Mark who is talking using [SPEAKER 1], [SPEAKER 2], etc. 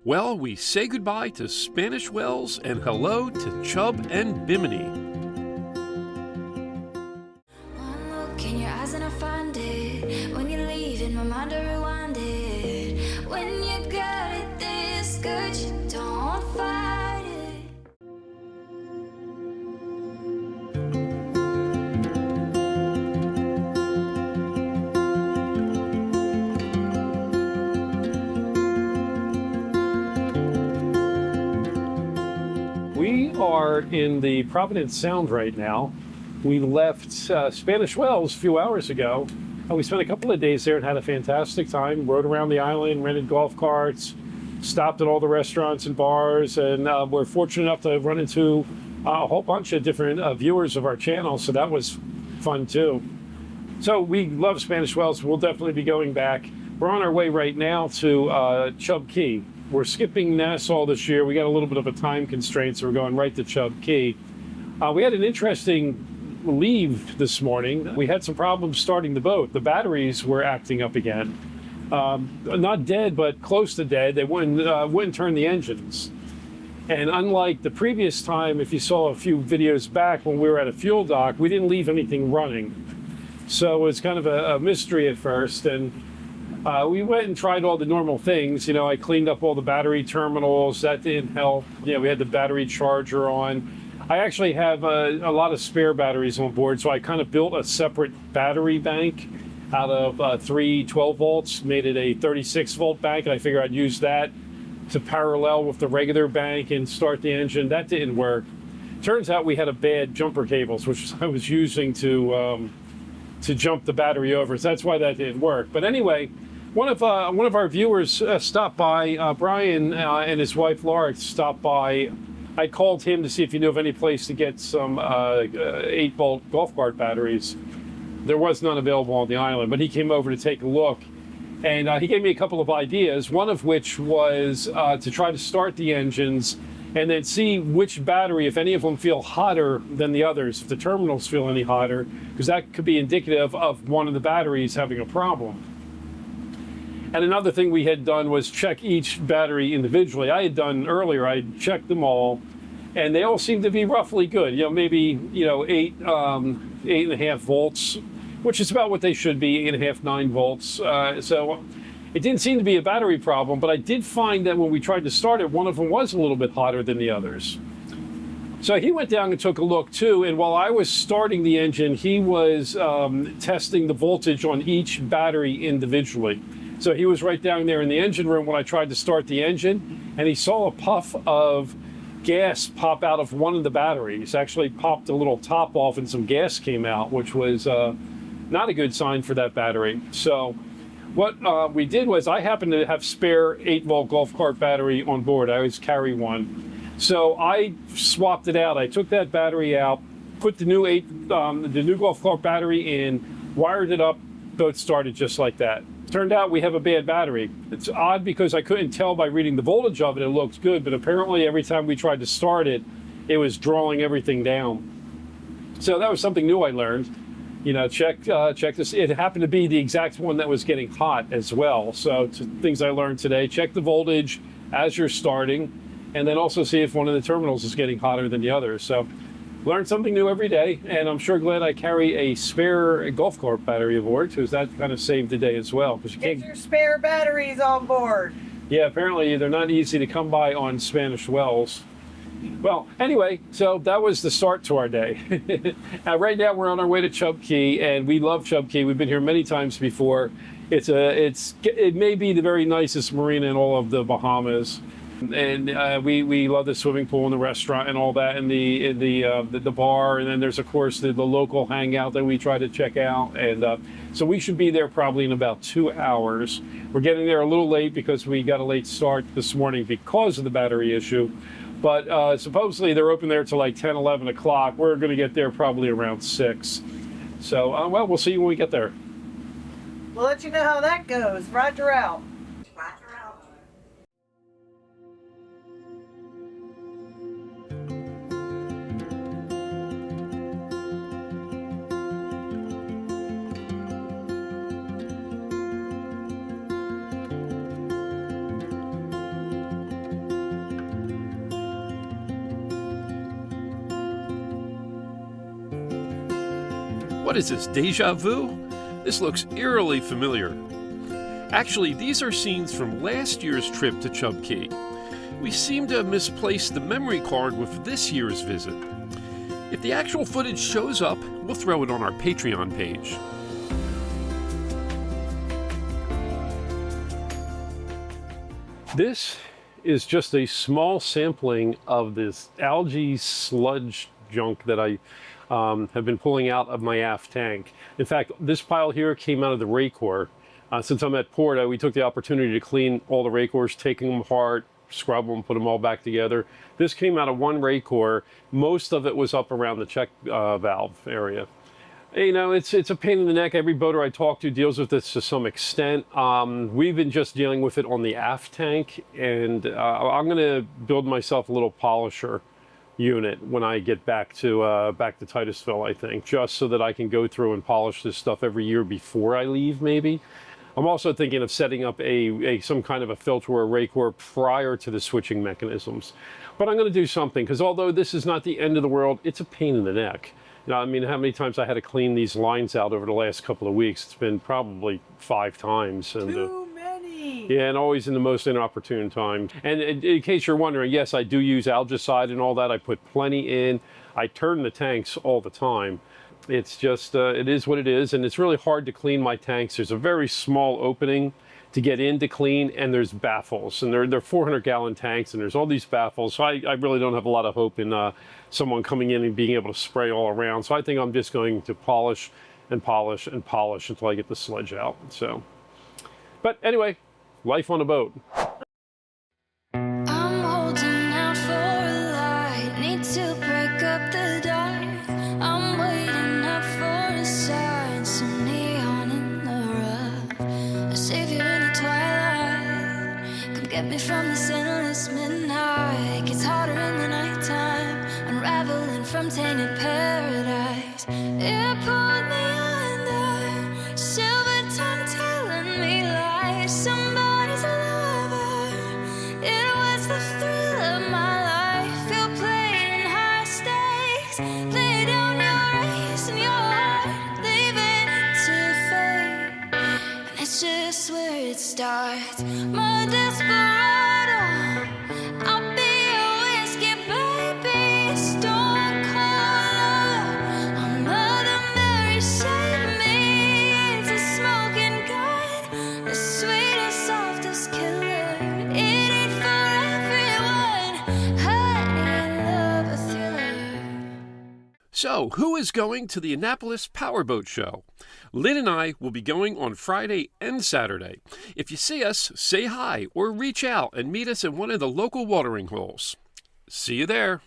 [SPEAKER 1] Well, we say goodbye to Spanish Wells and hello to Chub and Bimini.
[SPEAKER 2] One look in your eyes and I find it. When you leave in my mind I rewind it. When you got it this good, you don't fight it.
[SPEAKER 3] We are in the Providence Sound right now. We left Spanish Wells a few hours ago, and we spent a couple of days there and had a fantastic time. Rode around the island, rented golf carts, stopped at all the restaurants and bars, and we're fortunate enough to run into a whole bunch of different viewers of our channel, so that was fun too. So we love Spanish Wells. We'll definitely be going back. We're on our way right now to Chub Cay. We're skipping Nassau this year. We got a little bit of a time constraint, so we're going right to Chub Cay. We had an interesting leave this morning. We had some problems starting the boat. The batteries were acting up again. Not dead, but close to dead. They wouldn't turn the engines. And unlike the previous time, if you saw a few videos back when we were at a fuel dock, we didn't leave anything running. So it was kind of a mystery at first. And we went and tried all the normal things. You know, I cleaned up all the battery terminals. That didn't help. You know, we had the battery charger on. I actually have a lot of spare batteries on board, so I kind of built a separate battery bank out of 3 12 volts, made it a 36 volt bank, and I figured I'd use that to parallel with the regular bank and start the engine. That didn't work. Turns out we had a bad jumper cables, which I was using to jump the battery over, so that's why that didn't work. But anyway, one of our viewers stopped by. Brian and his wife Laura stopped by. I called him to see if he knew of any place to get some 8 volt golf cart batteries. There was none available on the island, but he came over to take a look, and he gave me a couple of ideas. One of which was to try to start the engines and then see which battery, if any of them feel hotter than the others, if the terminals feel any hotter, because that could be indicative of one of the batteries having a problem. And another thing we had done was check each battery individually. I had done earlier, I checked them all, and they all seemed to be roughly good. You know, maybe, 8.5 volts, which is about what they should be, 8.5, 9 volts. So it didn't seem to be a battery problem, but I did find that when we tried to start it, one of them was a little bit hotter than the others. So he went down and took a look too, and while I was starting the engine, he was testing the voltage on each battery individually. So he was right down there in the engine room when I tried to start the engine, and he saw a puff of gas pop out of one of the batteries. Actually popped a little top off and some gas came out, which was not a good sign for that battery. So what we did was, I happened to have spare 8 volt golf cart battery on board. I always carry one. So I swapped it out. I took that battery out, put the new golf cart battery in, wired it up, boat started just like that. Turned out we have a bad battery. It's odd because I couldn't tell by reading the voltage of it, it looked good, but apparently every time we tried to start it, it was drawing everything down. So that was something new I learned. You know, check this. It happened to be the exact one that was getting hot as well. So things I learned today: check the voltage as you're starting, and then also see if one of the terminals is getting hotter than the others. So learn something new every day, and I'm sure glad I carry a spare golf cart battery aboard, because that kind of saved the day as well. Because you
[SPEAKER 4] Get your spare batteries on board.
[SPEAKER 3] Yeah, apparently they're not easy to come by on Spanish Wells. Well, anyway, so that was the start to our day. Right now we're on our way to Chub Cay, and we love Chub Cay. We've been here many times before. It may be the very nicest marina in all of the Bahamas. And we love the swimming pool and the restaurant and all that, and the bar, and then there's of course the local hangout that we try to check out, and so we should be there probably in about 2 hours. We're getting there a little late because we got a late start this morning because of the battery issue, but supposedly they're open there till like 10, 11 o'clock. We're going to get there probably around 6. So well, we'll see you when we get there.
[SPEAKER 4] We'll let you know how that goes. Roger out.
[SPEAKER 1] What is this, deja vu? This looks eerily familiar. Actually, these are scenes from last year's trip to Chub Cay. We seem to have misplaced the memory card with this year's visit. If the actual footage shows up, we'll throw it on our Patreon page.
[SPEAKER 3] This is just a small sampling of this algae sludge junk that I have been pulling out of my aft tank. In fact, this pile here came out of the Raycor. Since I'm at port, we took the opportunity to clean all the Raycors, taking them apart, scrub them, put them all back together. This came out of one Raycor. Most of it was up around the check valve area. You know, it's a pain in the neck. Every boater I talk to deals with this to some extent. We've been just dealing with it on the aft tank, and I'm going to build myself a little polisher unit when I get back to Titusville, I think, just so that I can go through and polish this stuff every year before I leave, maybe. I'm also thinking of setting up some kind of a filter or a Raycor prior to the switching mechanisms. But I'm going to do something, because although this is not the end of the world, it's a pain in the neck. You know, I mean, how many times I had to clean these lines out over the last couple of weeks? It's been probably 5 times. And,
[SPEAKER 4] Too many.
[SPEAKER 3] yeah, and always in the most inopportune time. And in case you're wondering, yes, I do use algicide and all that. I put plenty in. I turn the tanks all the time. It's just, it is what it is, and it's really hard to clean my tanks. There's a very small opening to get in to clean, and there's baffles, and they're 400-gallon tanks, and there's all these baffles. So I really don't have a lot of hope in someone coming in and being able to spray all around. So I think I'm just going to polish and polish and polish until I get the sludge out. So, but anyway, life on a boat.
[SPEAKER 2] I'm holding out for a light, need to break up the dark. I'm waiting up for a sign, some neon in the rough, a savior in the twilight. Come get me from this endless midnight. Gets harder in the nighttime, unraveling from tainted paradise. It pulled me under, silver tongue telling me lies. Somebody's a lover, it was the thrill of my life. You're playing high stakes, lay down your ace and your heart, leave it to fate. And it's just where it starts. My desperado, I'll be a whiskey baby, stone cold. Oh, Mother Mary, save me. It's a smoking gun, the sweetest, softest killer. It ain't for everyone. Honey, I love a thriller.
[SPEAKER 1] So, who is going to the Annapolis Powerboat Show? Lynn and I will be going on Friday and Saturday. If you see us, say hi or reach out and meet us at one of the local watering holes. See you there.